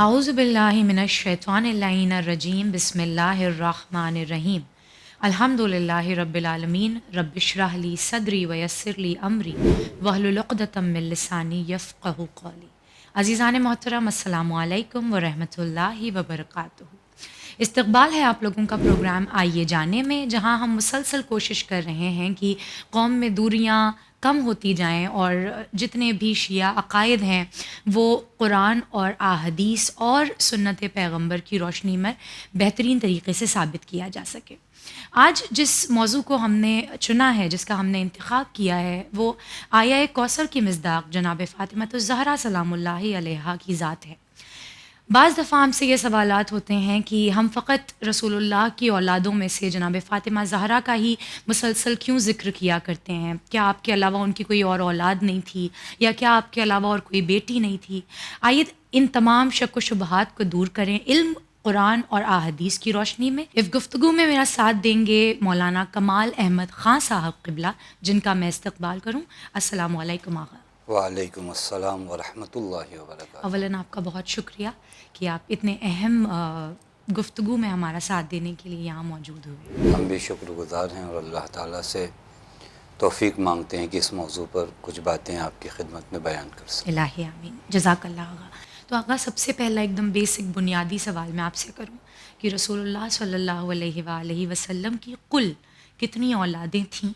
اعوذ باللہ من الشیطان اللعین الرجیم بسم اللہ الرحمن الرحیم الحمد للہ رب العالمین رب اشرح لی صدری ویسر لی امری واحلل عقدۃ من لسانی یفقہوا قولی۔ عزیزان محترم، السلام علیکم ورحمۃ اللہ وبرکاتہ۔ استقبال ہے آپ لوگوں کا پروگرام آئیے جانے میں، جہاں ہم مسلسل کوشش کر رہے ہیں کہ قوم میں دوریاں کم ہوتی جائیں اور جتنے بھی شیعہ عقائد ہیں وہ قرآن اور احادیث اور سنت پیغمبر کی روشنی میں بہترین طریقے سے ثابت کیا جا سکے۔ آج جس موضوع کو ہم نے چنا ہے، جس کا ہم نے انتخاب کیا ہے، وہ آیہ کوثر کی مصداق جناب فاطمہ الزہرا سلام اللہ علیہا کی ذات ہے۔ بعض دفعہ ہم سے یہ سوالات ہوتے ہیں کہ ہم فقط رسول اللہ کی اولادوں میں سے جناب فاطمہ زہرا کا ہی مسلسل کیوں ذکر کیا کرتے ہیں؟ کیا آپ کے علاوہ ان کی کوئی اور اولاد نہیں تھی، یا کیا آپ کے علاوہ اور کوئی بیٹی نہیں تھی؟ آئیے ان تمام شک و شبہات کو دور کریں علم، قرآن اور احادیث کی روشنی میں۔ اس گفتگو میں میرا ساتھ دیں گے مولانا کمال احمد خان صاحب قبلہ، جن کا میں استقبال کروں۔ السلام علیکم آغا۔ وعلیکم السلام ورحمۃ اللہ وبرکاتہ۔ اولاً آپ کا بہت شکریہ کہ آپ اتنے اہم گفتگو میں ہمارا ساتھ دینے کے لیے یہاں موجود ہوئے۔ ہم بھی شکر گزار ہیں اور اللہ تعالیٰ سے توفیق مانگتے ہیں کہ اس موضوع پر کچھ باتیں آپ کی خدمت میں بیان کر سکیں۔ الہی آمین، جزاک اللہ آغا۔ تو آغا، سب سے پہلا ایک دم بیسک بنیادی سوال میں آپ سے کروں کہ رسول اللہ صلی اللہ علیہ وآلہ وسلم کی کل کتنی اولادیں تھیں،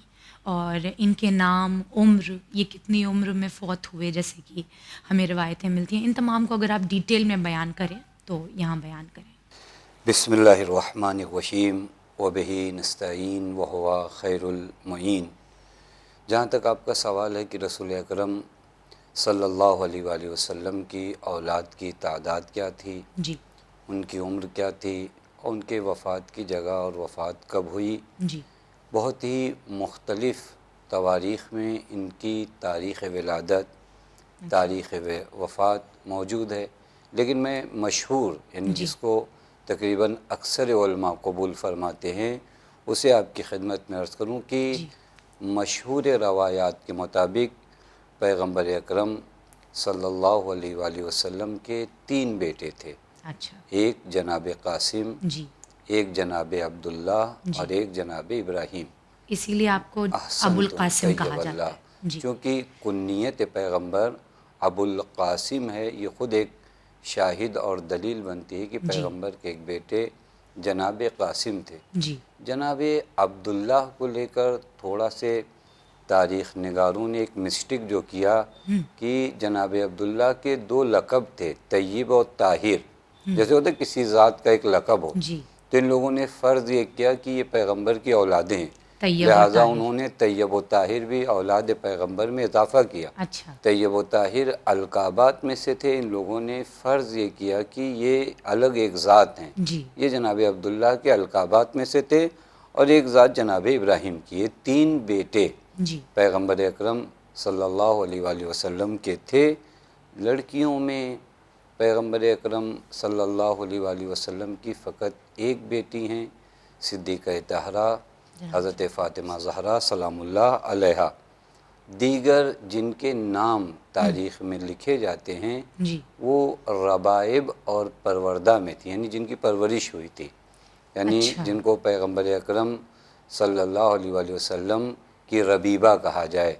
اور ان کے نام، عمر، یہ کتنی عمر میں فوت ہوئے جیسے کہ ہمیں روایتیں ملتی ہیں؟ ان تمام کو اگر آپ ڈیٹیل میں بیان کریں تو یہاں بیان کریں۔ بسم اللہ الرحمن الرحیم وبہ نستعین وہو خیر المعین۔ جہاں تک آپ کا سوال ہے کہ رسول اکرم صلی اللہ علیہ وآلہ وسلم کی اولاد کی تعداد کیا تھی، جی ان کی عمر کیا تھی، اور ان کے وفات کی جگہ اور وفات کب ہوئی، جی بہت ہی مختلف تواریخ میں ان کی تاریخ ولادت، تاریخ وفات موجود ہے، لیکن میں مشہور یعنی جی جس کو تقریباً اکثر علماء قبول فرماتے ہیں اسے آپ کی خدمت میں عرض کروں کہ جی مشہور روایات کے مطابق پیغمبر اکرم صلی اللہ علیہ وآلہ وسلم کے 3 بیٹے تھے۔ اچھا ایک جناب قاسم، جی ایک جناب عبداللہ جی، اور ایک جناب ابراہیم۔ اسی لیے آپ کو ابو احسنتم القاسم کہا طیب جاتا اللہ، ہے۔ جی چونکہ کنیت پیغمبر ابو القاسم ہے، یہ خود ایک شاہد اور دلیل بنتی ہے کہ جی پیغمبر کے ایک بیٹے جناب قاسم تھے۔ جی جناب عبداللہ کو لے کر تھوڑا سے تاریخ نگاروں نے ایک مسٹک جو کیا کہ جناب عبداللہ کے 2 لقب تھے، طیب اور طاہر، جیسے ہوتا ہے کسی ذات کا ایک لقب ہو، جی، تو ان لوگوں نے فرض یہ کیا کہ یہ پیغمبر کی اولادیں ہیں، طیب اور لہٰذا طاہر۔ انہوں نے طیب و طاہر بھی اولاد پیغمبر میں اضافہ کیا۔ اچھا طیب و طاہر القابات میں سے تھے، ان لوگوں نے فرض یہ کیا کہ یہ الگ ایک ذات ہیں، جی یہ جناب عبداللہ کے القابات میں سے تھے، اور ایک ذات جناب ابراہیم کی۔ یہ 3 بیٹے جی پیغمبر اکرم صلی اللہ علیہ وآلہ وسلم کے تھے۔ لڑکیوں میں پیغمبر اکرم صلی اللہ علیہ وآلہ وسلم کی فقط ایک بیٹی ہیں، صدیقہ طاہرہ حضرت فاطمہ زہرا سلام اللہ علیہا۔ دیگر جن کے نام تاریخ میں لکھے جاتے ہیں جی وہ ربائب اور پروردہ میں تھی، یعنی جن کی پرورش ہوئی تھی، یعنی اچھا، جن کو پیغمبر اکرم صلی اللہ علیہ وآلہ وسلم کی ربیبہ کہا جائے،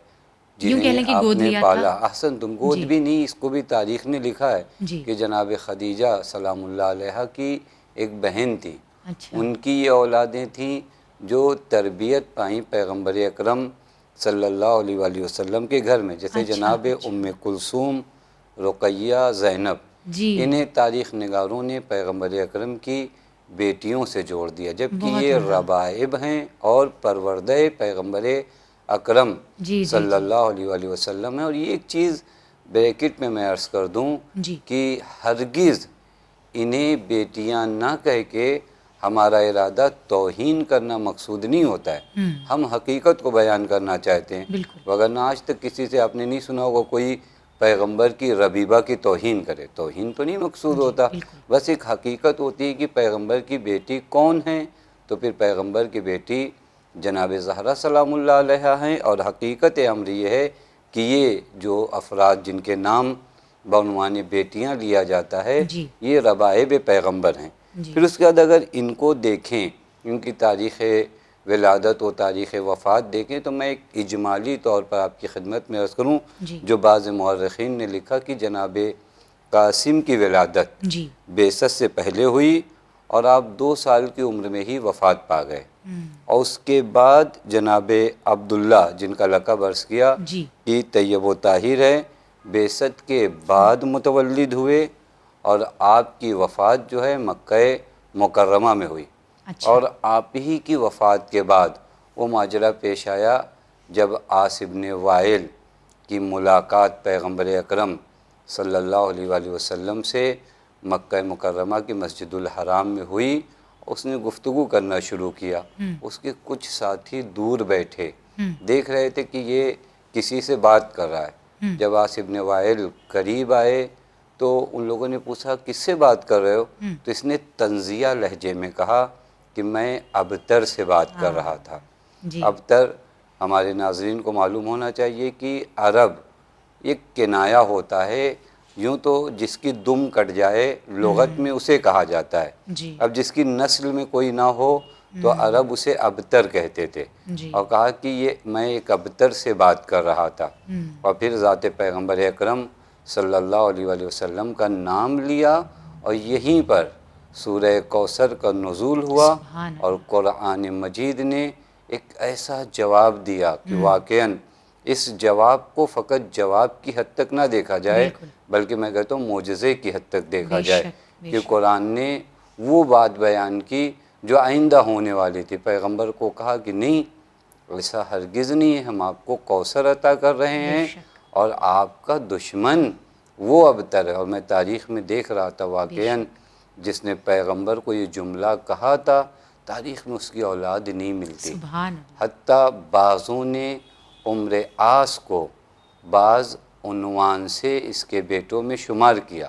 یوں کہہ جنہیں لیں کہ آپ گود نے لیا تھا۔ پالا۔ احسن، تم گود جی بھی نہیں، اس کو بھی تاریخ نے لکھا ہے جی کہ جناب خدیجہ سلام اللہ علیہا کی ایک بہن تھی، اچھا ان کی یہ اولادیں تھیں جو تربیت پائیں پیغمبر اکرم صلی اللہ علیہ وآلہ وسلم کے گھر میں، جیسے اچھا جناب اچھا ام کلثوم، رقیہ، زینب، جی، انہیں تاریخ نگاروں نے پیغمبر اکرم کی بیٹیوں سے جوڑ دیا، جبکہ بہت یہ اعلیٰ۔ ربائب ہیں اور پروردہ پیغمبر اکرم جی جی صلی جی اللہ علیہ وآلہ وسلم ہے۔ اور یہ ایک چیز بریکٹ میں عرض کر دوں جی کہ ہرگز انہیں بیٹیاں نہ کہہ کے ہمارا ارادہ توہین کرنا مقصود نہیں ہوتا ہے، ہم حقیقت کو بیان کرنا چاہتے ہیں، بالکل وگرنہ آج تک کسی سے آپ نے نہیں سنا ہوگا کوئی پیغمبر کی ربیبہ کی توہین کرے، توہین تو نہیں مقصود جی ہوتا، بالکل بس ایک حقیقت ہوتی ہے کہ پیغمبر کی بیٹی کون ہیں، تو پھر پیغمبر کی بیٹی جناب زہرا سلام اللہ علیہا ہیں، اور حقیقت امر یہ ہے کہ یہ جو افراد جن کے نام بعنوان بیٹیاں لیا جاتا ہے، جی یہ ربائب پیغمبر ہیں۔ جی پھر اس کے بعد اگر ان کو دیکھیں، ان کی تاریخ ولادت و تاریخ وفات دیکھیں، تو میں ایک اجمالی طور پر آپ کی خدمت میں عرض کروں، جی جو بعض مورخین نے لکھا کہ جناب قاسم کی ولادت جی بعثت سے پہلے ہوئی اور آپ 2 سال کی عمر میں ہی وفات پا گئے، اور اس کے بعد جناب عبداللہ جن کا لقب عرض کیا جی کہ طیب و طاہر ہے، بعثت کے بعد متولد ہوئے، اور آپ کی وفات جو ہے مکہ مکرمہ میں ہوئی، اچھا اور آپ ہی کی وفات کے بعد وہ ماجرا پیش آیا جب عاص بن وائل کی ملاقات پیغمبر اکرم صلی اللہ علیہ وآلہ وسلم سے مکہ مکرمہ کی مسجد الحرام میں ہوئی۔ اس نے گفتگو کرنا شروع کیا، اس کے کچھ ساتھی دور بیٹھے دیکھ رہے تھے کہ یہ کسی سے بات کر رہا ہے۔ جب عاص بن وائل قریب آئے تو ان لوگوں نے پوچھا کس سے بات کر رہے ہو؟ تو اس نے طنزیہ لہجے میں کہا کہ میں ابتر سے بات کر رہا تھا۔ جی ابتر ہمارے ناظرین کو معلوم ہونا چاہیے کہ عرب ایک کنایہ ہوتا ہے، یوں تو جس کی دم کٹ جائے لغت میں اسے کہا جاتا ہے، جی اب جس کی نسل میں کوئی نہ ہو تو عرب اسے ابتر کہتے تھے، جی اور کہا کہ یہ میں ایک ابتر سے بات کر رہا تھا، اور پھر ذات پیغمبر اکرم صلی اللہ علیہ وآلہ وسلم کا نام لیا، اور یہیں پر سورہ کوثر کا نزول ہوا، سبحان اور اللہ قرآن مجید نے ایک ایسا جواب دیا کہ واقعاً اس جواب کو فقط جواب کی حد تک نہ دیکھا جائے، بالکل بلکہ میں کہتا ہوں معجزے کی حد تک دیکھا بے جائے، شک بے کہ شک قرآن نے وہ بات بیان کی جو آئندہ ہونے والی تھی۔ پیغمبر کو کہا کہ نہیں، ایسا ہرگز نہیں ہے، ہم آپ کو کوثر عطا کر رہے بے ہیں، شک اور آپ کا دشمن وہ ابتر ہے۔ اور میں تاریخ میں دیکھ رہا تھا بے واقعاً جس نے پیغمبر کو یہ جملہ کہا تھا، تاریخ میں اس کی اولاد نہیں ملتی، سبحان اللہ حتیٰ بعضوں نے عمر آس کو بعض عنوان سے اس کے بیٹوں میں شمار کیا،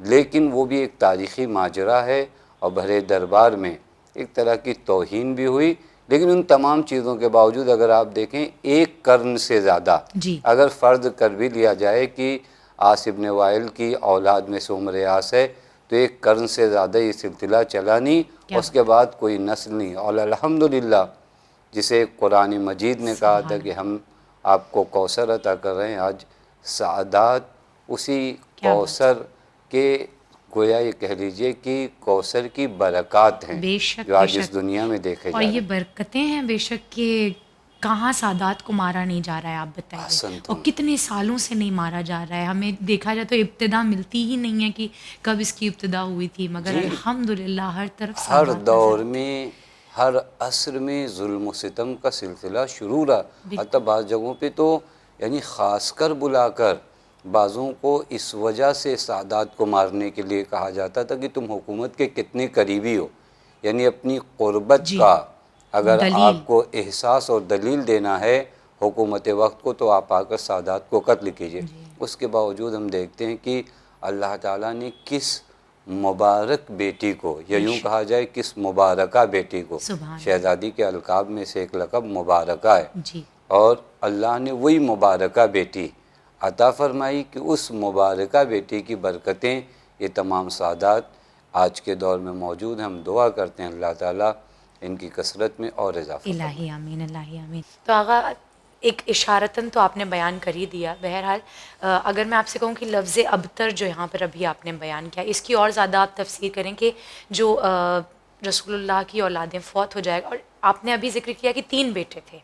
لیکن وہ بھی ایک تاریخی ماجرا ہے، اور بھرے دربار میں ایک طرح کی توہین بھی ہوئی، لیکن ان تمام چیزوں کے باوجود اگر آپ دیکھیں 1 قرن سے زیادہ جی اگر فرض کر بھی لیا جائے کہ عاص بن وائل کی اولاد میں سے عمر آس ہے، تو 1 قرن سے زیادہ یہ سلسلہ چلا نہیں، کیا اس کے بعد کوئی نسل نہیں، اور الحمدللہ جسے قرآن مجید نے کہا تھا سبحان کہ اللہ ہم آپ کو کوثر عطا کر رہے ہیں، آج سعادات اسی کیا بات کوثر کے، گویا یہ کہہ لیجئے کہ کوثر کی برکات ہیں بے شک جو بے آج اس شک دنیا میں دیکھے اور جا رہے یہ ہیں۔ برکتیں ہیں بے شک کہ کہاں سادات کو مارا نہیں جا رہا ہے، آپ بتائیے، اور احسنتم۔ کتنے سالوں سے نہیں مارا جا رہا ہے، ہمیں دیکھا جائے تو ابتدا ملتی ہی نہیں ہے کہ کب اس کی ابتدا ہوئی تھی، مگر جی، الحمدللہ ہر طرف ہر سادات نظر دور آتے میں ہر عصر میں ظلم و ستم کا سلسلہ شروع رہا، بالکل حتیٰ بعض جگہوں پہ تو یعنی خاص کر بلا کر بعضوں کو اس وجہ سے سادات کو مارنے کے لیے کہا جاتا تھا کہ تم حکومت کے کتنے قریبی ہو، یعنی اپنی قربت جی کا اگر دلیل آپ کو احساس اور دلیل دینا ہے حکومت وقت کو، تو آپ آ کر سادات کو قتل کیجئے۔ جی اس کے باوجود ہم دیکھتے ہیں کہ اللہ تعالیٰ نے کس مبارک بیٹی کو، یا بے یوں شک کہا جائے کس مبارکہ بیٹی کو، سبحان شہزادی کے القاب میں سے ایک لقب مبارکہ ہے، اللہ جی اور اللہ نے وہی مبارکہ بیٹی عطا فرمائی کہ اس مبارکہ بیٹی کی برکتیں یہ تمام سعادات آج کے دور میں موجود ہیں۔ ہم دعا کرتے ہیں اللہ تعالیٰ ان کی کثرت میں اور اضافہ فرمائے۔ الہی آمین الہی آمین۔ تو آغا ایک اشارتاً تو آپ نے بیان کر ہی دیا، بہرحال اگر میں آپ سے کہوں کہ لفظ ابتر جو یہاں پر ابھی آپ نے بیان کیا، اس کی اور زیادہ آپ تفسیر کریں کہ جو رسول اللہ کی اولادیں فوت ہو جائے گا، اور آپ نے ابھی ذکر کیا کہ 3 بیٹے تھے،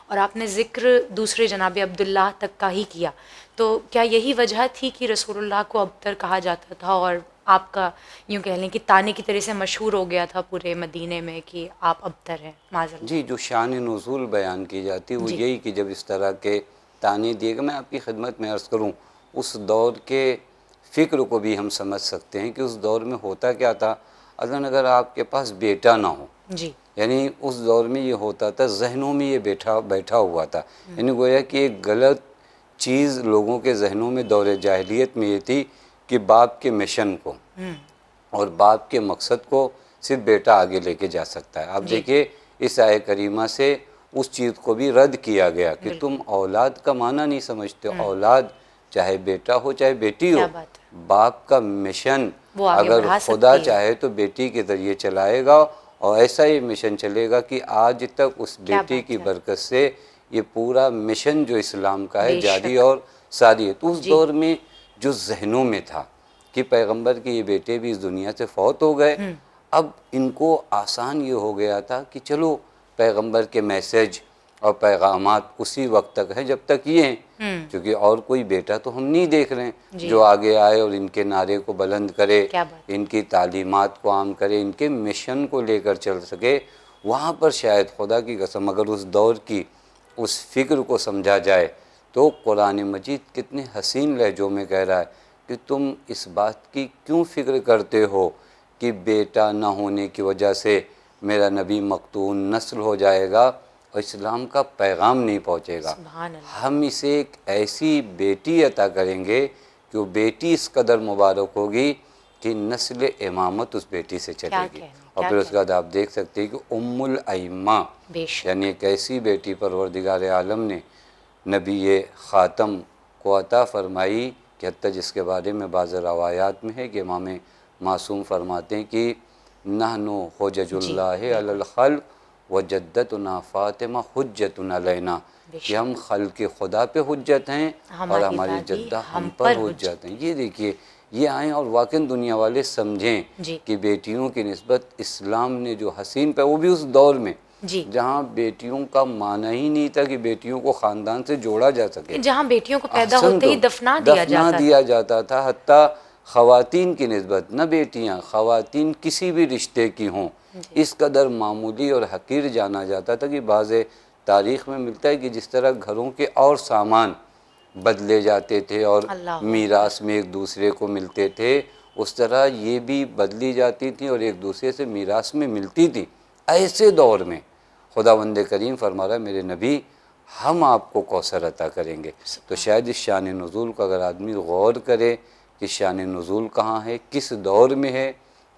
اور آپ نے ذکر دوسرے جناب عبداللہ تک کا ہی کیا، تو کیا یہی وجہ تھی کہ رسول اللہ کو ابتر کہا جاتا تھا، اور آپ کا یوں کہہ لیں کہ تانے کی طرح سے مشہور ہو گیا تھا پورے مدینے میں کہ آپ ابتر ہیں معاذ اللہ؟ جی، جو شان نزول بیان کی جاتی وہ جی یہی کہ جب اس طرح کے تانے دیے گئے، میں آپ کی خدمت میں عرض کروں اس دور کے فکر کو بھی ہم سمجھ سکتے ہیں کہ اس دور میں ہوتا کیا تھا۔ اگر آپ کے پاس بیٹا نہ ہو، جی یعنی اس دور میں یہ ہوتا تھا، ذہنوں میں یہ بیٹھا ہوا تھا، یعنی گویا کہ ایک غلط چیز لوگوں کے ذہنوں میں دور جاہلیت میں یہ تھی کہ باپ کے مشن کو اور باپ کے مقصد کو صرف بیٹا آگے لے کے جا سکتا ہے۔ آپ جی دیکھیے اس آیہ کریمہ سے اس چیز کو بھی رد کیا گیا کہ تم بالکل اولاد کا معنی نہیں سمجھتے، اولاد چاہے بیٹا ہو چاہے بیٹی ہو، کیا بات ہے، باپ کا مشن وہ آگے اگر بڑھا خدا سکتی ہے، چاہے تو بیٹی کے ذریعے چلائے گا، اور ایسا ہی مشن چلے گا کہ آج تک اس کیا بیٹی کی بات ہے، برکت سے یہ پورا مشن جو اسلام کا ہے بے جاری شک، اور ساری ہے۔ تو اس جی، دور میں جو ذہنوں میں تھا کہ پیغمبر کے یہ بیٹے بھی اس دنیا سے فوت ہو گئے، اب ان کو آسان یہ ہو گیا تھا کہ چلو پیغمبر کے میسج اور پیغامات اسی وقت تک ہیں جب تک یہ ہیں، کیونکہ اور کوئی بیٹا تو ہم نہیں دیکھ رہے ہیں جی، جو آگے آئے اور ان کے نعرے کو بلند کرے، کیا بات ہے، ان کی تعلیمات کو عام کرے، ان کے مشن کو لے کر چل سکے۔ وہاں پر شاید خدا کی قسم اگر اس دور کی اس فکر کو سمجھا جائے تو قرآن مجید کتنے حسین لہجوں میں کہہ رہا ہے کہ تم اس بات کی کیوں فکر کرتے ہو کہ بیٹا نہ ہونے کی وجہ سے میرا نبی مقتون نسل ہو جائے گا اور اسلام کا پیغام نہیں پہنچے گا۔ سبحان اللہ، ہم اسے ایک ایسی بیٹی عطا کریں گے کہ وہ بیٹی اس قدر مبارک ہوگی کہ نسل امامت اس بیٹی سے چلے کیا گی۔ کہنے، اور کیا پھر اس کے کہنے، بعد آپ دیکھ سکتے ہیں کہ ام الائمہ، بے شک، یعنی ایک ایسی بیٹی پروردگار عالم نے نبی خاتم کو عطا فرمائی کہ حتیٰ جس کے بارے میں بعض روایات میں ہے کہ امام معصوم فرماتے ہیں کہ نحنو حجج جی، اللہ علی بالکل، الخلق و جدتنا فاطمہ حجتنا لینا، بے کہ ہم شک، خلق خدا پہ حجت ہیں اور ہماری ہماری دادی جدہ ہم ہم پر حجت حجت ہیں۔ یہ دیکھیے یہ آئیں اور واقعی دنیا والے سمجھیں جی، کہ بیٹیوں کی نسبت اسلام نے جو حسین پہ، وہ بھی اس دور میں جی، جہاں بیٹیوں کا معنی ہی نہیں تھا کہ بیٹیوں کو خاندان سے جوڑا جا سکے، جہاں بیٹیوں کو پیدا احسن ہوتے تو ہی دفنا دیا دفنا جاتا دیا تھا، جاتا تھا، حتیٰ خواتین کی نسبت نہ بیٹیاں، خواتین کسی بھی رشتے کی ہوں جی، اس قدر معمولی اور حقیر جانا جاتا تھا کہ بعض تاریخ میں ملتا ہے کہ جس طرح گھروں کے اور سامان بدلے جاتے تھے اور اللہ اکبر، میراث میں ایک دوسرے کو ملتے تھے، اس طرح یہ بھی بدلی جاتی تھیں اور ایک دوسرے سے میراث میں ملتی تھی۔ ایسے دور میں خداوند کریم فرما رہا ہے میرے نبی ہم آپ کو کوثر عطا کریں گے۔ تو سبحان، شاید اس شان نزول کو اگر آدمی غور کرے کہ شان نزول کہاں ہے، کس دور میں ہے،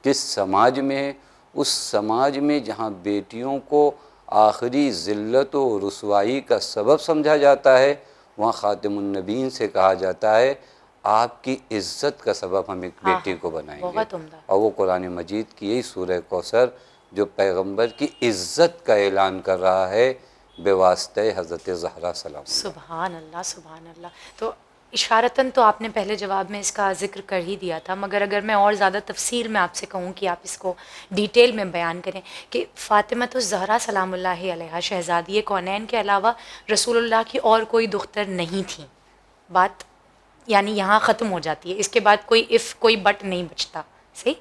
کس سماج میں ہے، اس سماج میں جہاں بیٹیوں کو آخری ذلت و رسوائی کا سبب سمجھا جاتا ہے، وہاں خاتم النبیین سے کہا جاتا ہے آپ کی عزت کا سبب ہم ایک ہاں بیٹی ہاں، کو بنائیں گے۔ بہت عمدہ، اور وہ قرآن مجید کی یہی سورہ کوثر جو پیغمبر کی عزت کا اعلان کر رہا ہے بے واسطہ حضرت زہرا سلام اللہ۔ سبحان اللہ، سبحان اللہ۔ تو اشارتاً تو آپ نے پہلے جواب میں اس کا ذکر کر ہی دیا تھا، مگر اگر میں اور زیادہ تفصیل میں آپ سے کہوں کہ آپ اس کو ڈیٹیل میں بیان کریں کہ فاطمہ الزہرا سلام اللہ علیہا شہزادی کونین کے علاوہ رسول اللہ کی اور کوئی دختر نہیں تھیں، بات یعنی یہاں ختم ہو جاتی ہے، اس کے بعد کوئی اف کوئی بٹ نہیں بچتا، صحیح؟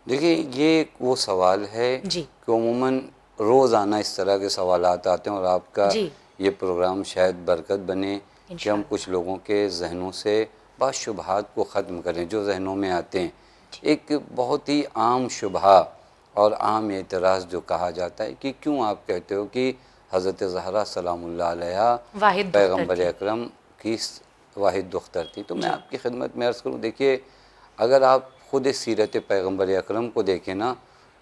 دیکھیں یہ وہ سوال ہے جی، کہ عموماً روزانہ اس طرح کے سوالات آتے ہیں اور آپ کا جی، یہ پروگرام شاید برکت بنے کہ ہم انشاءاللہ، کچھ لوگوں کے ذہنوں سے بعض شبہات کو ختم کریں جو ذہنوں میں آتے ہیں۔ جی، ایک بہت ہی عام شبہ اور عام اعتراض جو کہا جاتا ہے کہ کیوں آپ کہتے ہو کہ حضرت زہرا سلام اللہ علیہا واحد دختر پیغمبر تھی، اکرم کی واحد دختر تھی؟ تو میں جی، آپ کی خدمت میں عرض کروں، دیکھیے اگر آپ خود سیرت پیغمبر اکرم کو دیکھیں نا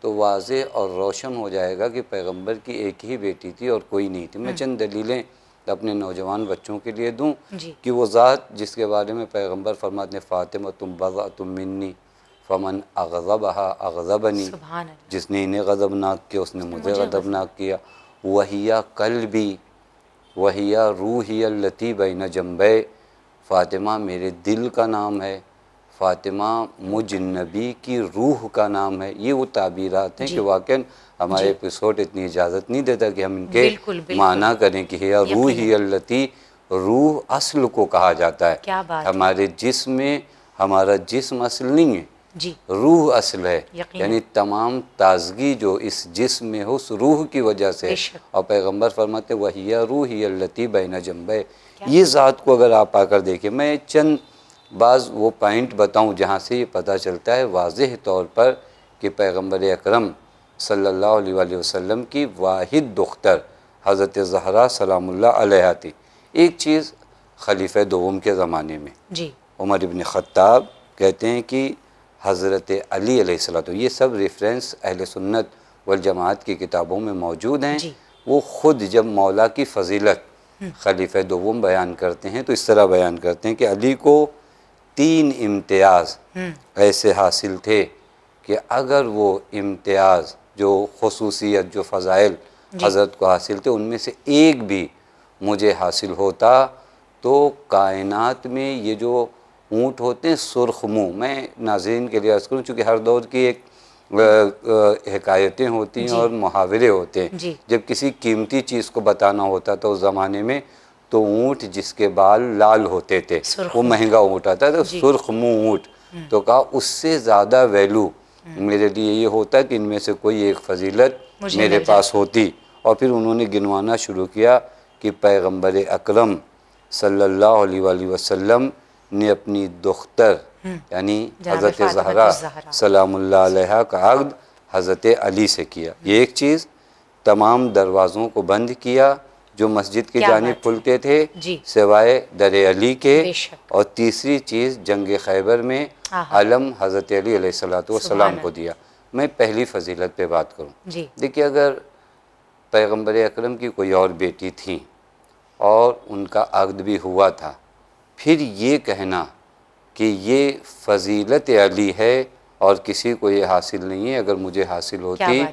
تو واضح اور روشن ہو جائے گا کہ پیغمبر کی ایک ہی بیٹی تھی اور کوئی نہیں تھی۔ میں چند دلیلیں اپنے نوجوان بچوں کے لیے دوں جی، کہ وہ ذات جس کے بارے میں پیغمبر فرماتے ہیں فاطمہ تم بضعۃ منی فمن اغضبہا اغضبنی، سبحان اللہ، جس نے انہیں غضبناک کیا اس نے مجھے مجھے غضب، غضبناک کیا۔ وہیہ قلبی وہیہ روحی التی بین جنبے، فاطمہ میرے دل کا نام ہے، فاطمہ مجھ نبی کی روح کا نام ہے۔ یہ وہ تعبیرات ہیں کہ جی، واقعاً ہمارے جی، ایپیسوڈ اتنی اجازت نہیں دیتا کہ ہم ان کے بالکل، بالکل، معنی کریں کہ یا یقیناً، روحی التی، روح اصل کو کہا جاتا ہے۔ کیا بات ہے، ہمارے جسم میں ہمارا جسم اصل نہیں ہے، جی، روح اصل ہے، یقیناً، یعنی تمام تازگی جو اس جسم میں ہو اس روح کی وجہ سے بے ہے۔ شک، اور پیغمبر فرماتے وہیہ روحی التی بین جنبے، کیا یہ ذات کو اگر آپ آ کر دیکھیں، میں چند بعض وہ پوائنٹ بتاؤں جہاں سے یہ پتہ چلتا ہے واضح طور پر کہ پیغمبر اکرم صلی اللہ علیہ وآلہ وسلم کی واحد دختر حضرت زہرا سلام اللہ علیہا تھی۔ ایک چیز خلیفہ دوم کے زمانے میں جی، عمر ابن خطاب کہتے ہیں کہ حضرت علی علیہ السلام، یہ سب ریفرنس اہل سنت والجماعت کی کتابوں میں موجود ہیں، جی، وہ خود جب مولا کی فضیلت خلیفہ دوم بیان کرتے ہیں تو اس طرح بیان کرتے ہیں کہ علی کو 3 امتیاز ایسے حاصل تھے کہ اگر وہ امتیاز جو خصوصیت جو فضائل حضرت کو حاصل تھے ان میں سے ایک بھی مجھے حاصل ہوتا تو کائنات میں یہ جو اونٹ ہوتے ہیں سرخ منہ، میں ناظرین کے لیے عرض کروں چونکہ ہر دور کی ایک حکایتیں ہوتی ہیں اور محاورے ہوتے ہیں، جب کسی قیمتی چیز کو بتانا ہوتا تھا اس زمانے میں تو اونٹ جس کے بال لال ہوتے تھے وہ مہنگا اونٹ آتا تھا، سرخ منہ اونٹ، تو کہا اس سے زیادہ ویلو میرے لیے یہ ہوتا کہ ان میں سے کوئی ایک فضیلت میرے پاس ہوتی۔ اور پھر انہوں نے گنوانا شروع کیا کہ پیغمبر اکرم صلی اللہ علیہ وآلہ وسلم نے اپنی دختر یعنی حضرت زہرا سلام اللہ علیہ کا عقد حضرت علی سے کیا۔ یہ ایک چیز، تمام دروازوں کو بند کیا جو مسجد کی جانب کھلتے تھے سوائے در علی کے، اور تیسری چیز جنگ خیبر میں علم حضرت علی علیہ السلام کو دیا۔ میں پہلی فضیلت پہ بات کروں، دیکھیے اگر پیغمبر اکرم کی کوئی اور بیٹی تھی اور ان کا عقد بھی ہوا تھا، پھر یہ کہنا کہ یہ فضیلت علی ہے اور کسی کو یہ حاصل نہیں ہے، اگر مجھے حاصل ہوتی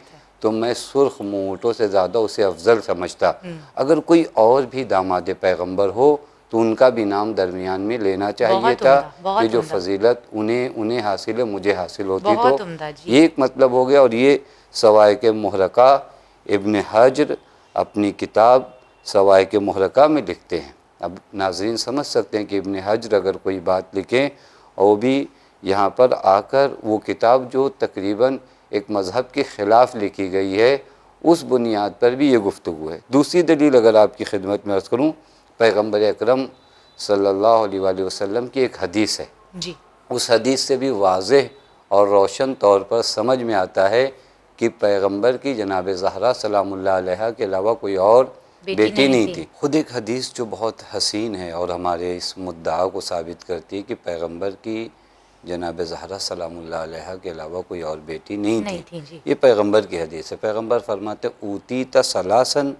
تو میں سرخ منہ اونٹوں سے زیادہ اسے افضل سمجھتا۔ اگر کوئی اور بھی داماد پیغمبر ہو تو ان کا بھی نام درمیان میں لینا چاہیے تھا کہ جو فضیلت انہیں حاصل ہے مجھے حاصل ہوتی۔ تو یہ ایک مطلب ہو گیا۔ اور یہ سوائق محرقہ ابن حجر اپنی کتاب سوائق محرقہ میں لکھتے ہیں۔ اب ناظرین سمجھ سکتے ہیں کہ ابن حجر اگر کوئی بات لکھیں اور وہ بھی یہاں پر آ کر وہ کتاب جو تقریباً ایک مذہب کے خلاف لکھی گئی ہے اس بنیاد پر بھی یہ گفتگو ہے۔ دوسری دلیل اگر آپ کی خدمت میں عرض کروں، پیغمبر اکرم صلی اللہ علیہ وآلہ وسلم کی ایک حدیث ہے، اس حدیث سے بھی واضح اور روشن طور پر سمجھ میں آتا ہے کہ پیغمبر کی جناب زہرا سلام اللہ علیہ کے علاوہ کوئی اور بیٹی نہیں تھی۔ خود ایک حدیث جو بہت حسین ہے اور ہمارے اس مدعا کو ثابت کرتی ہے کہ پیغمبر کی جناب زہرا سلام اللہ علیہ کے علاوہ کوئی اور بیٹی نہیں تھی۔ یہ پیغمبر کی حدیث ہے۔ پیغمبر فرماتے اوتیت ثلاثاً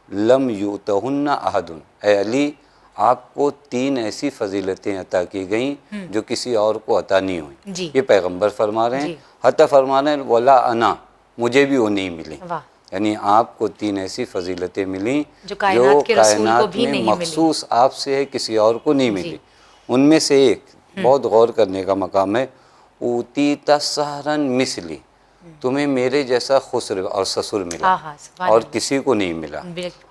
لم یؤتہن احد، اے علی آپ کو 3 ایسی فضیلتیں عطا کی گئیں جو کسی اور کو عطا نہیں ہوئیں۔ یہ پیغمبر فرما رہے ہیں، حتی فرما رہے ہیں ولا انا، مجھے بھی وہ نہیں ملی۔ یعنی آپ کو 3 ایسی فضیلتیں ملیں جو کائنات میں مخصوص آپ سے ہے، کسی اور کو نہیں ملی۔ ان میں سے ایک بہت غور کرنے کا مقام ہے، اوتیت سحرا مثلی، تمہیں میرے جیسا خسر اور سسر ملا اور کسی کو نہیں ملا۔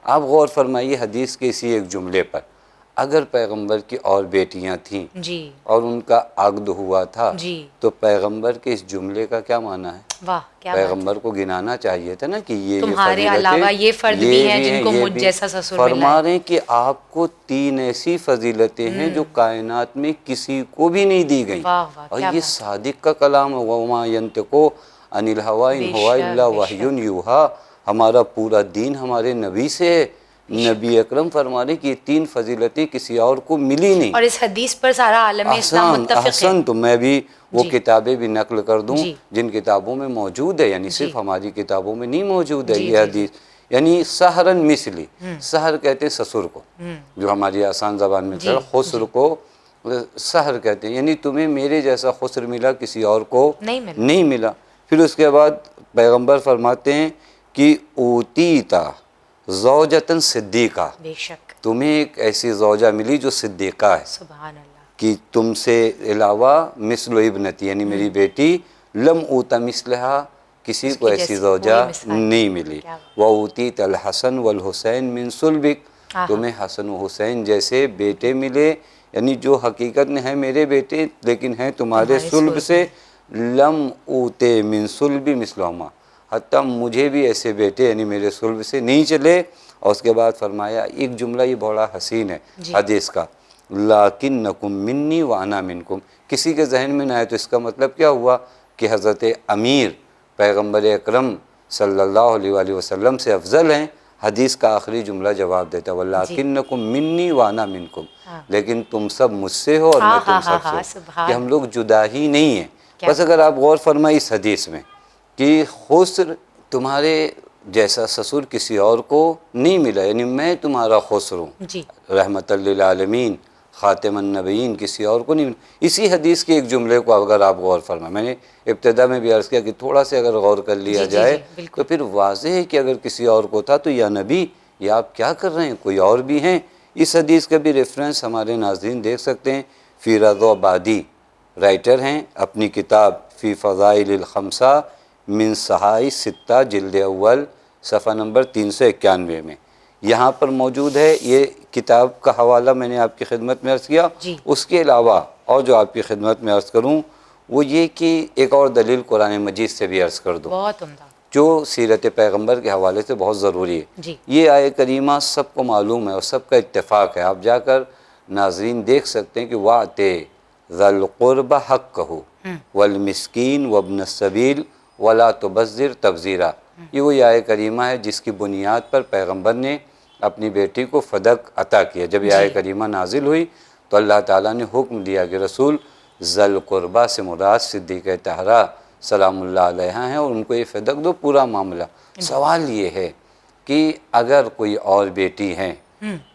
آپ غور فرمائیے حدیث کے اسی ایک جملے پر، اگر پیغمبر کی اور بیٹیاں تھیں اور ان کا عقد ہوا تھا تو پیغمبر کے اس جملے کا کیا معنی ہے؟ پیغمبر کو گنانا چاہیے تھا نا کہ یہ تمہارے علاوہ یہ فرد بھی ہیں جن کو مجھ جیسا سسر ملا ہے۔ فرما رہے ہیں کہ آپ کو 3 ایسی فضیلتیں ہیں جو کائنات میں کسی کو بھی نہیں دی گئیں، اور یہ صادق کا کلام ہے، وَمَا يَنْتِقُ عَنِ الْهَوَىٰ إِنْ هُوَ إِلَّا وَحْيٌ يُوحَىٰ، ہمارا پورا دین ہمارے نبی سے ہے۔ نبی اکرم فرما رہے کہ یہ 3 فضیلتیں کسی اور کو ملی نہیں، اور اس حدیث پر سارا عالم اسلام متفق ہے۔ احسن، تو میں بھی وہ کتابیں بھی نقل کر دوں جن کتابوں میں موجود ہے، یعنی صرف ہماری کتابوں میں نہیں موجود ہے یہ حدیث۔ یعنی سحرن مثلی، سحر کہتے ہیں سسر کو، جو ہماری آسان زبان میں خسر کو سحر کہتے ہیں، یعنی تمہیں میرے جیسا خسر ملا کسی اور کو نہیں ملا۔ پھر اس کے بعد پیغمبر فرماتے ہیں کہ اوتیتا زوجتاً صدیقہ، بے شک تمہیں ایک ایسی زوجہ ملی جو صدیقہ ہے، سبحان اللہ، کہ تم سے علاوہ مثل ابنتی، یعنی میری بیٹی، لم اوتا مثلہا، کسی کو ایسی زوجہ نہیں ملی۔ وَأُوتِيتَ الْحَسَنُ وَالْحُسَيْنُ مِنْ صُلْبِكَ، تمہیں حسن و حسین جیسے بیٹے ملے، یعنی جو حقیقت میں ہیں میرے بیٹے لیکن ہیں تمہارے صلب سے۔ لم اوتے من صلبی مثلہما، حتیٰ مجھے بھی ایسے بیٹے یعنی میرے صلب سے نہیں چلے۔ اور اس کے بعد فرمایا ایک جملہ یہ بڑا حسین ہے حدیث کا، لَٰكِنَّكُم مِّنِّي وَأَنَا مِنكُم، کسی کے ذہن میں نہ آئے تو اس کا مطلب کیا ہوا کہ حضرت امیر پیغمبر اکرم صلی اللہ علیہ وآلہ وسلم سے افضل ہیں۔ حدیث کا آخری جملہ جواب دیتا ہے وَلَٰكِنَّكُم مِّنِّي وَأَنَا مِنكُم، لیکن تم سب مجھ سے ہو اور میں تم سب سے ہوں، کہ ہم لوگ جدا ہی نہیں ہیں۔ بس اگر آپ غور فرمائیں اس حدیث میں کہ خسر تمہارے جیسا سسر کسی اور کو نہیں ملا، یعنی میں تمہارا خسرو جی رحمت للعالمین خاتم النبیین کسی اور کو نہیں ملا۔ اسی حدیث کے ایک جملے کو اگر آپ غور فرمائیں، میں نے ابتدا میں بھی عرض کیا کہ تھوڑا سے اگر غور کر لیا جی جی جائے جی بالکل تو پھر واضح ہے کہ اگر کسی اور کو تھا تو یا نبی یا آپ کیا کر رہے ہیں، کوئی اور بھی ہیں۔ اس حدیث کا بھی ریفرنس ہمارے ناظرین دیکھ سکتے ہیں، فیرز آبادی رائٹر ہیں، اپنی کتاب فی فضائل الخمسہ من صحائی ستہ جلد اول صفحہ نمبر 391 میں یہاں پر موجود ہے۔ یہ کتاب کا حوالہ میں نے آپ کی خدمت میں عرض کیا۔ جی اس کے علاوہ اور جو آپ کی خدمت میں عرض کروں وہ یہ کہ ایک اور دلیل قرآن مجید سے بھی عرض کر دوں بہت عمدہ جو سیرت پیغمبر کے حوالے سے بہت ضروری ہے۔ جی یہ آیہ کریمہ سب کو معلوم ہے اور سب کا اتفاق ہے، آپ جا کر ناظرین دیکھ سکتے ہیں کہ وَأْتِ ذَا الْقُرْبَ حَقَّهُ وَالْمِسْكِينَ وَابْنَ السَّبِيلِ وَلَا تُبَذِّرْ تَبْذِيرًا۔ یہ وہی آیہ کریمہ ہے جس کی بنیاد پر پیغمبر نے اپنی بیٹی کو فدق عطا کیا۔ جب یہ آیہ کریمہ نازل ہوئی تو اللہ تعالیٰ نے حکم دیا کہ رسول ذی القربہ سے مراد صدیقہ طاہرہ سلام اللہ علیہ ہیں اور ان کو یہ فدق دو، پورا معاملہ۔ سوال یہ ہے کہ اگر کوئی اور بیٹی ہیں،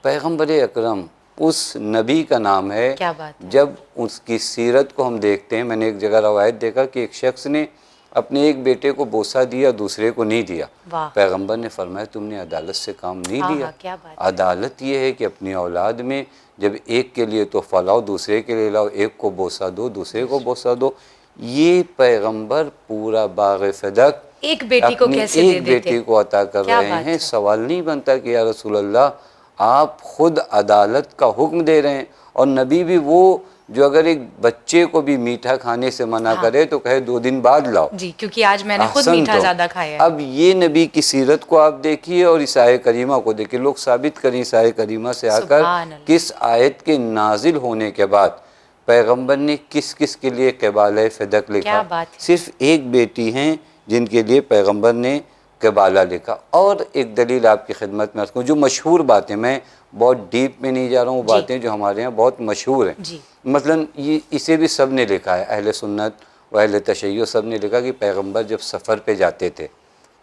پیغمبر اکرم اس نبی کا نام ہے، کیا بات ہے، جب اس کی سیرت کو ہم دیکھتے ہیں، میں نے ایک جگہ روایت دیکھا کہ ایک شخص نے اپنے ایک بیٹے کو بوسہ دیا دوسرے کو نہیں دیا، واہ پیغمبر نے فرمایا تم نے عدالت سے کام نہیں ہاں لیا۔ ہاں کیا بات عدالت یہ ہے کہ اپنی اولاد میں جب ایک کے لیے تحفہ لاؤ دوسرے کے لیے لاؤ، ایک کو بوسہ دو دوسرے کو بوسہ دو۔ یہ پیغمبر پورا باغ فدق ایک بیٹی کو اپنی کیسے دے ایک دیتے، بیٹی کو عطا کر کیا رہے بات ہیں۔ ہے، سوال نہیں بنتا کہ یا رسول اللہ آپ خود عدالت کا حکم دے رہے ہیں، اور نبی بھی وہ جو اگر ایک بچے کو بھی میٹھا کھانے سے منع کرے تو کہے 2 دن بعد لاؤ۔ جی کیونکہ آج میں نے خود احسن میٹھا تو زیادہ کھایا ہے۔ اب یہ نبی کی سیرت کو آپ دیکھیے اور اس آیہ کریمہ کو دیکھیے، لوگ ثابت کریں اس آیہ کریمہ سے آ کر سبحان اللہ، کس آیت کے نازل ہونے کے بعد پیغمبر نے کس کس کے لیے قبالہ فدق لکھا۔ کیا بات ہے، صرف ایک بیٹی ہیں جن کے لیے پیغمبر نے قبالہ لکھا۔ اور ایک دلیل آپ کی خدمت میں عرض کروں، جو مشہور باتیں، میں بہت ڈیپ میں نہیں جا رہا ہوں، وہ جی باتیں جو ہمارے ہاں بہت مشہور ہیں۔ جی مثلاً اسے بھی سب نے لکھا ہے، اہل سنت و اہل تشیع سب نے لکھا کہ پیغمبر جب سفر پہ جاتے تھے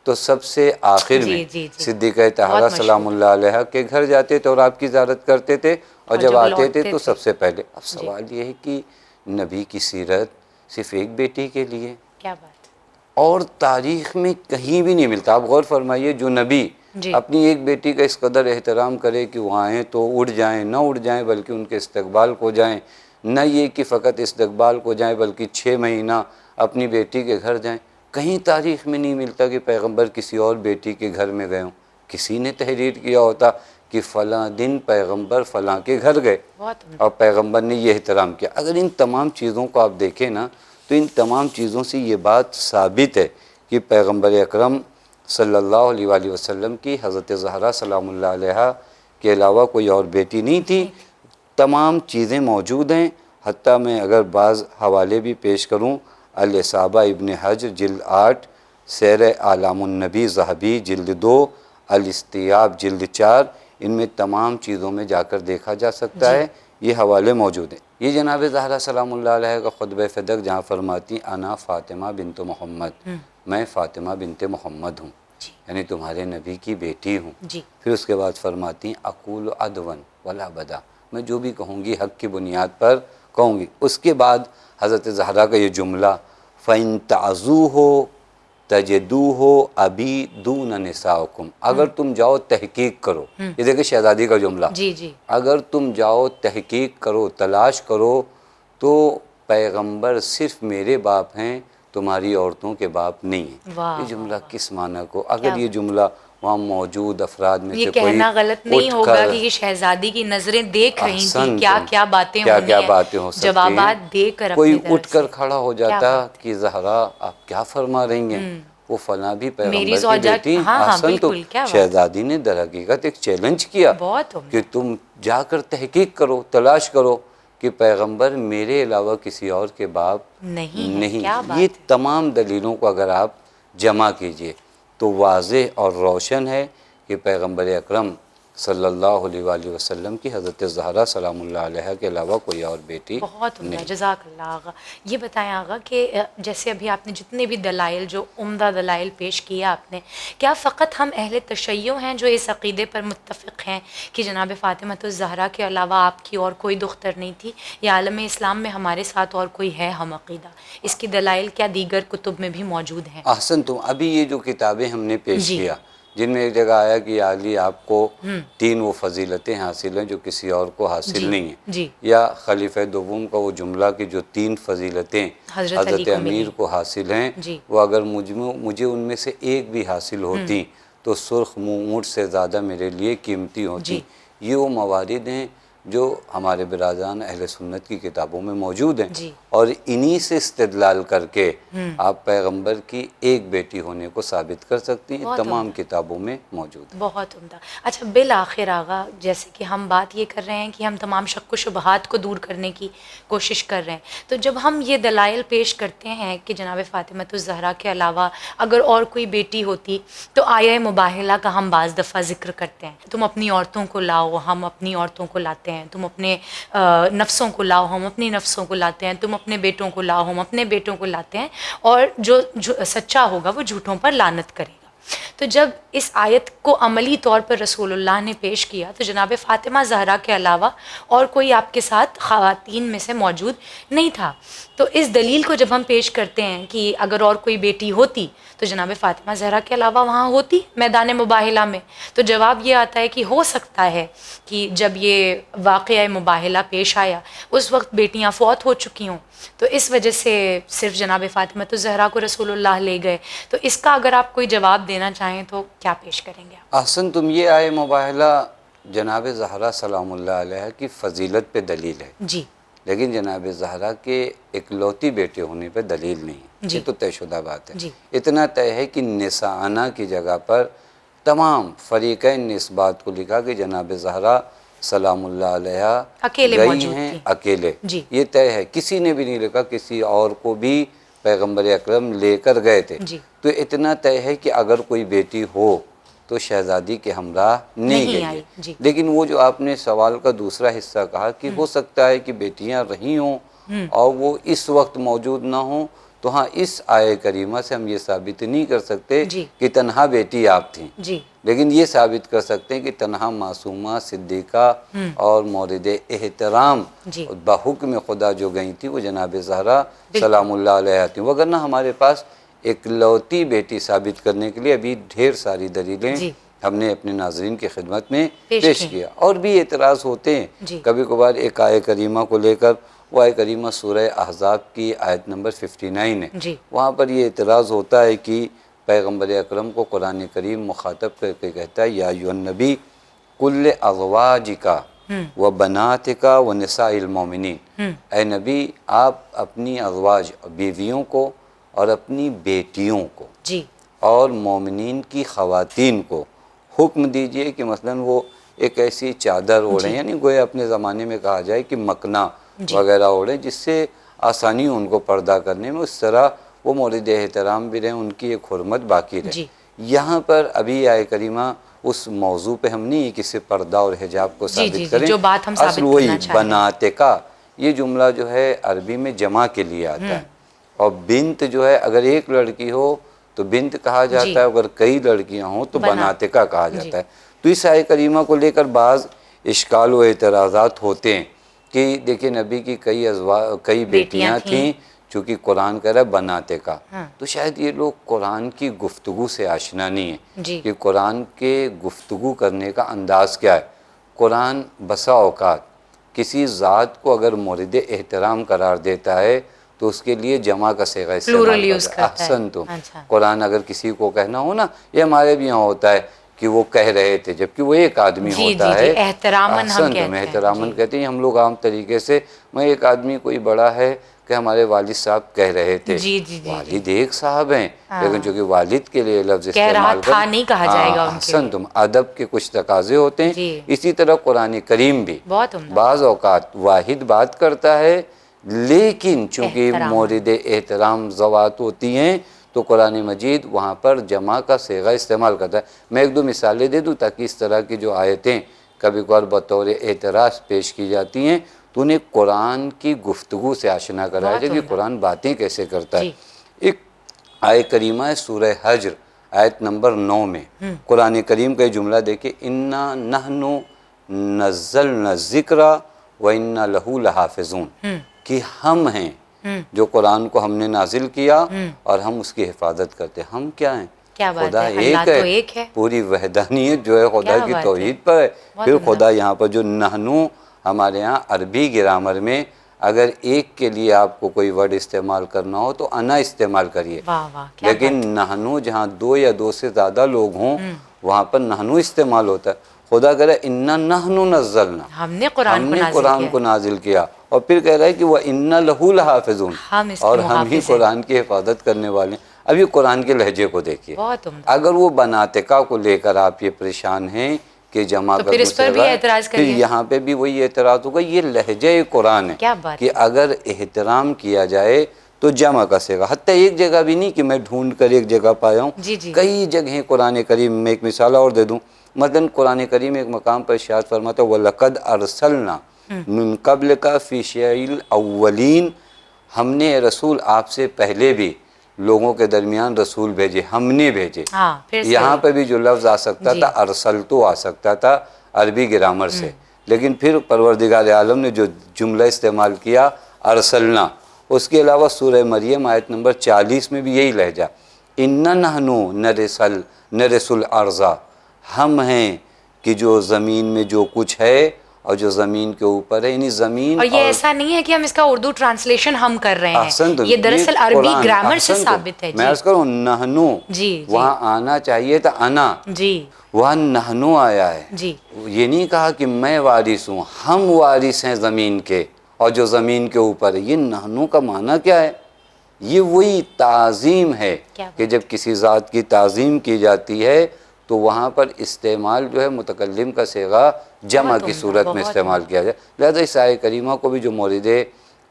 تو سب سے آخر جی میں جی جی صدیقہ طاہرہ بہت سلام مشہور، اللہ علیہ کے گھر جاتے تھے اور آپ کی زیارت کرتے تھے، اور جب آتے تھے تو سب سے پہلے۔ اب سوال یہ ہے کہ نبی کی سیرت صرف ایک بیٹی کے لیے، کیا بات ہے، اور تاریخ میں کہیں بھی نہیں ملتا۔ آپ غور فرمائیے، جو نبی جی اپنی ایک بیٹی کا اس قدر احترام کرے کہ وہ آئیں تو اڑ جائیں، نہ اڑ جائیں بلکہ ان کے استقبال کو جائیں، نہ یہ کہ فقط استقبال کو جائیں بلکہ 6 مہینہ اپنی بیٹی کے گھر جائیں، کہیں تاریخ میں نہیں ملتا کہ پیغمبر کسی اور بیٹی کے گھر میں گئے ہوں۔ کسی نے تحریر کیا ہوتا کہ فلاں دن پیغمبر فلاں کے گھر گئے بہت عمدہ، اور پیغمبر نے یہ احترام کیا۔ اگر ان تمام چیزوں کو آپ دیکھیں نا تو ان تمام چیزوں سے یہ بات ثابت ہے کہ پیغمبر اکرم صلی اللہ علیہ وآلہ وسلم کی حضرت زہرا سلام اللہ علیہ کے علاوہ کوئی اور بیٹی نہیں تھی۔ تمام چیزیں موجود ہیں، حتیٰ میں اگر بعض حوالے بھی پیش کروں، الاصابہ ابن حجر جلد 8، سیر اعلام النبی ذہبی جلد 2، الاستیاب جلد 4، ان میں تمام چیزوں میں جا کر دیکھا جا سکتا ہے، یہ حوالے موجود ہیں۔ یہ جناب زہرا سلام اللہ علیہ کا خطبہ فدق جہاں فرماتی انا فاطمہ بنت محمد، میں فاطمہ بنت محمد ہوں، یعنی تمہارے نبی کی بیٹی ہوں۔ جی پھر اس کے بعد فرماتی ہیں اقول عدون ولا بدا، میں جو بھی کہوں گی حق کی بنیاد پر کہوں گی۔ اس کے بعد حضرت زہرا کا یہ جملہ فَإِن تَعْزُوهُ تَجِدُوهُ أَبِي دُونَ نِسَائِكُمْ، اگر تم جاؤ تحقیق کرو، یہ دیکھیں شہزادی کا جملہ، جی جی اگر تم جاؤ تحقیق کرو تلاش کرو تو پیغمبر صرف میرے باپ ہیں، تمہاری عورتوں کے باپ نہیں ہیں۔ واہ یہ جملہ واہ، کس معنی کو، اگر یہ جملہ وہاں موجود افراد میں یہ سے کوئی کہنا غلط نہیں اٹھ ہوگا کر، کہ یہ شہزادی کی نظریں دیکھ رہی تھیں احسن کیا تم، کیا باتیں کیا ہونی کیا ہیں، باتیں ہو سکتی ہیں، جوابات دے کر کوئی اپنی طرف اٹھ کر سے، کھڑا ہو کیا جاتا بات کہ زہرا آپ کیا فرما رہی ہیں، وہ فلاں بھی میری پیغمبر کی زوجہ، بیٹی۔ ہاں ہاں احسن تو بالکل، کیا بات، شہزادی نے در حقیقت ایک چیلنج کیا بہت عمدہ، کہ تم جا کر تحقیق کرو تلاش کرو کہ پیغمبر میرے علاوہ کسی اور کے باپ نہیں ہے، نہیں۔ کیا یہ بات ہے، تمام دلیلوں کو اگر آپ جمع کیجئے تو واضح اور روشن ہے کہ پیغمبر اکرم صلی اللہ علیہ وآلہ وسلم کی حضرت زہرا سلام اللہ علیہ کے علاوہ کوئی اور بیٹی بہت عمدہ، نہیں۔ جزاک اللہ آغا۔ یہ بتائیں آغا کہ جیسے ابھی آپ نے جتنے بھی دلائل، جو عمدہ دلائل پیش کیا آپ نے، کیا فقط ہم اہل تشیع ہیں جو اس عقیدے پر متفق ہیں کہ جناب فاطمہ الزہرا کے علاوہ آپ کی اور کوئی دختر نہیں تھی، یا عالم اسلام میں ہمارے ساتھ اور کوئی ہے ہم عقیدہ؟ اس کی دلائل کیا دیگر کتب میں بھی موجود ہیں؟ احسن، تم ابھی یہ جو کتابیں ہم نے پیش جی کیا، جن میں ایک جگہ آیا کہ علی آپ کو 3 وہ فضیلتیں حاصل ہیں جو کسی اور کو حاصل جی نہیں ہیں، جی یا خلیفہ دوم کا وہ جملہ کہ جو 3 فضیلتیں حضرت علی حضرت کو امیر ملی۔ کو حاصل ہیں، جی وہ اگر مجھے ان میں سے ایک بھی حاصل ہوتی تو سرخ اونٹ سے زیادہ میرے لیے قیمتی ہوتی۔ جی یہ وہ موارد ہیں جو ہمارے برادران اہل سنت کی کتابوں میں موجود ہیں، جی اور انہی سے استدلال کر کے آپ پیغمبر کی ایک بیٹی ہونے کو ثابت کر سکتی ہیں، بہت تمام عمدہ، کتابوں میں موجود ہے۔ بہت عمدہ۔ اچھا بالآخر آغا، جیسے کہ ہم بات یہ کر رہے ہیں کہ ہم تمام شک و شبہات کو دور کرنے کی کوشش کر رہے ہیں، تو جب ہم یہ دلائل پیش کرتے ہیں کہ جناب فاطمہ الزہرا کے علاوہ اگر اور کوئی بیٹی ہوتی، تو آیہ مباہلہ کا ہم بعض دفعہ ذکر کرتے ہیں، تم اپنی عورتوں کو لاؤ، ہم اپنی عورتوں کو لاتے ہیں، تم اپنے نفسوں کو لاؤ، ہم اپنی نفسوں کو لاتے ہیں، تم اپنے بیٹوں کو لاؤ، ہم اپنے بیٹوں کو لاتے ہیں، اور جو سچا ہوگا وہ جھوٹوں پر لعنت کرے گا۔ تو جب اس آیت کو عملی طور پر رسول اللہ نے پیش کیا تو جناب فاطمہ زہرا کے علاوہ اور کوئی آپ کے ساتھ خواتین میں سے موجود نہیں تھا، تو اس دلیل کو جب ہم پیش کرتے ہیں کہ اگر اور کوئی بیٹی ہوتی تو جناب فاطمہ زہرا کے علاوہ وہاں ہوتی میدان مباہلہ میں، تو جواب یہ آتا ہے کہ ہو سکتا ہے کہ جب یہ واقعہ مباہلہ پیش آیا اس وقت بیٹیاں فوت ہو چکی ہوں، تو اس وجہ سے صرف جناب فاطمہ الزہرا کو رسول اللہ لے گئے۔ تو اس کا اگر آپ کوئی جواب دینا چاہیں تو کیا پیش کریں گے آپ؟ احسن، تم یہ آئے مباہلہ جناب زہرا سلام اللہ علیہ کی فضیلت پہ دلیل ہے، جی لیکن جناب زہرا کے اکلوتی بیٹے ہونے پہ دلیل نہیں ہے، جی یہ تو طے شدہ بات ہے۔ جی اتنا طے ہے کہ نساءانہ کی جگہ پر تمام فریقین نے اس بات کو لکھا کہ جناب زہرا سلام اللہ علیہ اکیلے گئی موجود ہیں تھی۔ اکیلے، جی یہ طے ہے، کسی نے بھی نہیں لکھا کسی اور کو بھی پیغمبر اکرم لے کر گئے تھے۔ جی تو اتنا طے ہے کہ اگر کوئی بیٹی ہو تو شہزادی کے ہمراہ نہیں گئی ہے۔ آئی۔ جی لیکن وہ جو آپ نے سوال کا دوسرا حصہ کہا کہ ہو سکتا ہے کہ بیٹیاں رہی ہوں اور وہ اس وقت موجود نہ ہوں، تو ہاں اس آیہ کریمہ سے ہم یہ ثابت نہیں کر سکتے جی کہ تنہا بیٹی آپ تھیں، جی لیکن یہ ثابت کر سکتے ہیں کہ تنہا معصومہ صدیقہ اور مورد احترام جی بحکم خدا جو گئی تھی وہ جناب زہرا سلام اللہ علیہ تھیں، وگرنہ ہمارے پاس اکلوتی بیٹی ثابت کرنے کے لیے ابھی ڈھیر ساری دلیلیں جی ہم نے اپنے ناظرین کی خدمت میں پیش پیش کی۔ کیا، اور بھی اعتراض ہوتے ہیں جی کبھی کبھار ایک آیہ کریمہ کو لے کر، وہ آیہ کریمہ سورہ احزاب کی آیت نمبر 59 ہے، جی وہاں پر یہ اعتراض ہوتا ہے کہ پیغمبر اکرم کو قرآن کریم مخاطب کر کے کہتا ہے یا ایھا النبی کل ازواجکا و بناتکا و نساء المومنین، اے نبی آپ اپنی ازواج بیویوں کو اور اپنی بیٹیوں کو جی اور مومنین کی خواتین کو حکم دیجئے کہ مثلا وہ ایک ایسی چادر اوڑھیں، جی یعنی گویا اپنے زمانے میں کہا جائے کہ مکنا جی وغیرہ اوڑھیں، جس سے آسانی ہو ان کو پردہ کرنے میں، اس طرح وہ مورد احترام بھی رہیں، ان کی ایک حرمت باقی رہے۔ جی یہاں پر ابھی آیہ کریمہ اس موضوع پہ ہم نہیں کسی پردہ اور حجاب کو جی جی ثابت کریں، جو بات ہم اصل ثابت وہی کرنا چاہ رہے ہیں۔ بناتکا، یہ جملہ جو ہے عربی میں جمع کے لیے آتا ہے، اور بنت جو ہے اگر ایک لڑکی ہو تو بنت کہا جاتا ہے، اگر کئی لڑکیاں ہوں تو بناتکا کہا جاتا ہے۔ تو اس آیہ کریمہ کو لے کر بعض اشکال و اعتراضات ہوتے ہیں کہ دیکھیں نبی کی کئی بیٹیاں تھیں، چونکہ قرآن کہہ رہا ہے بناتکا، تو شاید یہ لوگ قرآن کی گفتگو سے آشنا نہیں ہیں جی کہ قرآن کے گفتگو کرنے کا انداز کیا ہے۔ قرآن بسا اوقات کسی ذات کو اگر مورد احترام قرار دیتا ہے تو اس کے لیے جمع کا صیغہ استعمال کرتا ہے۔ احسن تم، قرآن اگر کسی کو کہنا ہو نا، یہ ہمارے بھی یہاں ہوتا ہے کہ وہ کہہ رہے تھے جبکہ وہ ایک آدمی ہوتا ہے، احتراماً ہم احسن تم، احتراماً کہتے ہیں ہم لوگ عام طریقے سے، میں ایک آدمی کوئی بڑا ہے کہ ہمارے والد صاحب کہہ رہے تھے، والد ایک صاحب ہیں لیکن چونکہ والد کے لیے لفظ استعمال تھا نہیں کہا جائے گا ان کے احسن تم، ادب کے کچھ تقاضے ہوتے ہیں۔ جی اسی طرح قرآن کریم بھی بہت عمدہ، بعض اوقات واحد بات کرتا ہے، لیکن چونکہ احترام، مورد احترام ذوات ہوتی ہیں تو قرآن مجید وہاں پر جمع کا صیغہ استعمال کرتا ہے۔ میں ایک دو مثالیں دے دوں تاکہ اس طرح کی جو آیتیں کبھی کبھار بطور اعتراض پیش کی جاتی ہیں تو انہیں قرآن کی گفتگو سے آشنا کرایا جائے کہ قرآن باتیں کیسے کرتا ہے۔ ایک آیت کریمہ ہے سورہ حجر آیت نمبر 9 میں، قرآن کریم کا یہ جملہ دیکھیں، اِنَّا نَحْنُ نَزَّلْنَا الذِّكْرَ وَإِنَّا لَهُ لَحَافِظُونَ، کہ ہم ہیں جو قرآن کو ہم نے نازل کیا اور ہم اس کی حفاظت کرتے ہیں۔ ہم کیا ہیں؟ خدا ایک ہے، پوری وحدانیت جو ہے خدا کی توحید پر ہے۔ پھر خدا یہاں پر جو نحنو، ہمارے ہاں عربی گرامر میں اگر ایک کے لیے آپ کو کوئی ورڈ استعمال کرنا ہو تو انا استعمال کریے، لیکن نحنو جہاں دو یا دو سے زیادہ لوگ ہوں وہاں پر نحنو استعمال ہوتا ہے۔ خدا کہہ رہا ہے اِنَّا نَحْنُ نَزَّلْنَا، ہم نے قرآن کو نازل کیا، اور پھر کہہ رہا ہے کہ وَإِنَّا لَهُ لَحَافِظُونَ، اور ہم ہی قرآن کی حفاظت کرنے والے ہیں۔ اب یہ قرآن کے لہجے کو دیکھیے، اگر وہ بناطقہ کو لے کر آپ یہ پریشان ہیں کہ جمع کا پھر یہاں پہ بھی وہی اعتراض ہوگا، یہ لہجہ قرآن ہے کہ اگر احترام کیا جائے تو جمع کا صیغہ، حتیٰ ایک جگہ بھی نہیں کہ میں ڈھونڈ کر ایک جگہ پایا ہوں، کئی جگہیں قرآن کریم میں، ایک مثال اور دے دوں، مثلا قرآن کریم ایک مقام پر ارشاد فرماتا ہے وَلَقَدْ أَرْسَلْنَا مِن قَبْلِكَ فِي شِيَعِ الْأَوَّلِينَ، ہم نے رسول آپ سے پہلے بھی لوگوں کے درمیان رسول بھیجے، ہم نے بھیجے۔ یہاں پہ بھی جو لفظ آ سکتا تھا ارسلتو آ سکتا تھا عربی گرامر سے، لیکن پھر پروردگار عالم نے جو جملہ استعمال کیا ارسلنا۔ اس کے علاوہ سورہ مریم آیت نمبر 40 میں بھی یہی لہجہ، اِنَّا نَحْنُ نَرِثُ الْأَرْضَ، ہم ہیں کہ جو زمین میں جو کچھ ہے اور جو زمین کے اوپر ہے، یعنی زمین، اور یہ ایسا نہیں ہے کہ ہم اس کا اردو ٹرانسلیشن ہم کر رہے ہیں، یہ دراصل عربی گرامر سے ثابت ہے۔ میں عرض کروں نحنو، وہاں آنا چاہیے تھا انا، وہاں نحنو آیا ہے۔ یہ نہیں کہا کہ میں وارث ہوں، ہم وارث ہیں زمین کے اور جو زمین کے اوپر ہے۔ یہ نحنو کا معنی کیا ہے؟ یہ وہی تعظیم ہے کہ جب کسی ذات کی تعظیم کی جاتی ہے تو وہاں پر استعمال جو ہے متکلم کا صیغہ جمع کی صورت میں استعمال کیا جائے۔ لہذا اس آیہ کریمہ کو بھی جو مورد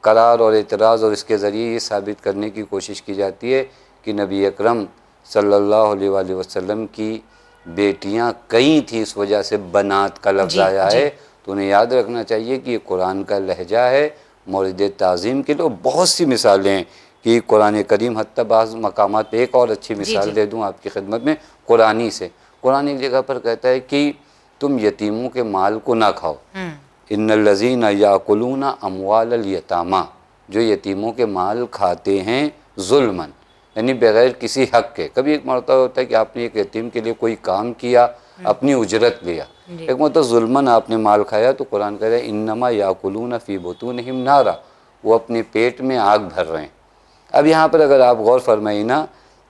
قرار اور اعتراض اور اس کے ذریعے یہ ثابت کرنے کی کوشش کی جاتی ہے کہ نبی اکرم صلی اللہ علیہ وآلہ وسلم کی بیٹیاں کئی تھیں، اس وجہ سے بنات کا لفظ آیا ہے، تو انہیں یاد رکھنا چاہیے کہ یہ قرآن کا لہجہ ہے مورد تعظیم کے لیے۔ بہت سی مثالیں ہیں کہ قرآن کریم، حتیٰ بعض مقامات پہ ایک اور اچھی مثال دے دوں آپ کی خدمت میں قرآنی سے۔ قرآن ایک جگہ پر کہتا ہے کہ تم یتیموں کے مال کو نہ کھاؤ، ان الذین یاکلون اموال الیتامی، جو یتیموں کے مال کھاتے ہیں ظلماً، یعنی بغیر کسی حق کے۔ کبھی ایک مرتبہ ہوتا ہے کہ آپ نے ایک یتیم کے لیے کوئی کام کیا، اپنی اجرت لیا، ایک مرتبہ ظلماً آپ نے مال کھایا، تو قرآن کہہ رہا ہے انما یاکلون فی بطونہم نارا، وہ اپنے پیٹ میں آگ بھر رہے ہیں۔ اب یہاں پر اگر آپ غور فرمائیں نا،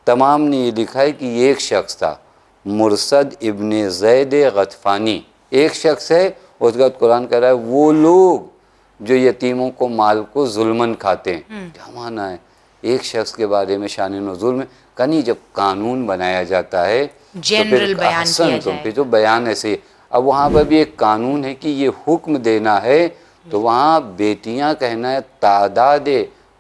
تمام نے یہ لکھا ہے کہ یہ ایک شخص تھا مرصد ابن زید غطفانی، ایک شخص ہے، اس کے بعد قرآن کہہ رہا ہے وہ لوگ جو یتیموں کو مال کو ظلماً کھاتے ہیں۔ کیا معنی ہے؟ ایک شخص کے بارے میں شان نزول میں کہیں جب قانون بنایا جاتا ہے جنرل بیان کیا جائے، پھر جو بیان ایسے ہی، اب وہاں پر بھی ایک قانون ہے کہ یہ حکم دینا ہے، تو وہاں بیٹیاں کہنا ہے تعداد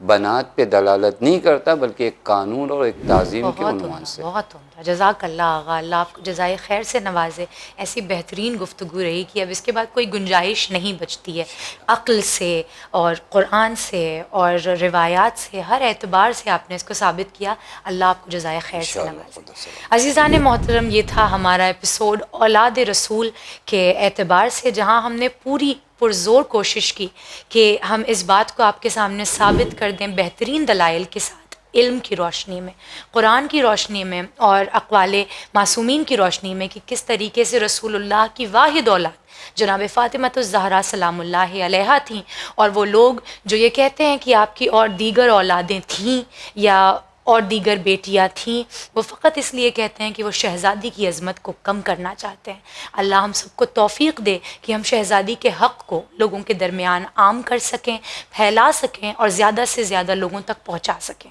بنات پہ دلالت نہیں کرتا بلکہ ایک قانون اور ایک تعظیم کے عنوان سے۔ بہت عمدہ، جزاک اللہ آغا، اللہ آپ کو جزائے خیر سے نوازے۔ ایسی بہترین گفتگو رہی کہ اب اس کے بعد کوئی گنجائش نہیں بچتی ہے، عقل سے اور قرآن سے اور روایات سے، ہر اعتبار سے آپ نے اس کو ثابت کیا۔ اللہ آپ کو جزائے خیر سے نوازے۔ عزیزان محترم، یہ تھا ہمارا ایپیسوڈ اولاد رسول کے اعتبار سے، جہاں ہم نے پوری پرزور کوشش کی کہ ہم اس بات کو آپ کے سامنے ثابت کر دیں بہترین دلائل کے ساتھ، علم کی روشنی میں، قرآن کی روشنی میں اور اقوال معصومین کی روشنی میں، کہ کس طریقے سے رسول اللہ کی واحد اولاد جناب فاطمۃ الزہرا سلام اللہ علیہا تھیں، اور وہ لوگ جو یہ کہتے ہیں کہ آپ کی اور دیگر اولادیں تھیں یا اور دیگر بیٹیاں تھیں، وہ فقط اس لیے کہتے ہیں کہ وہ شہزادی کی عظمت کو کم کرنا چاہتے ہیں۔ اللہ ہم سب کو توفیق دے کہ ہم شہزادی کے حق کو لوگوں کے درمیان عام کر سکیں، پھیلا سکیں اور زیادہ سے زیادہ لوگوں تک پہنچا سکیں۔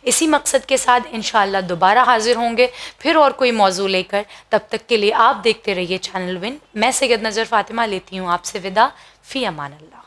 اسی مقصد کے ساتھ انشاءاللہ دوبارہ حاضر ہوں گے پھر اور کوئی موضوع لے کر۔ تب تک کے لیے آپ دیکھتے رہیے چینل ون۔ میں سید نظر فاطمہ لیتی ہوں آپ سے وداع، فی امان اللہ۔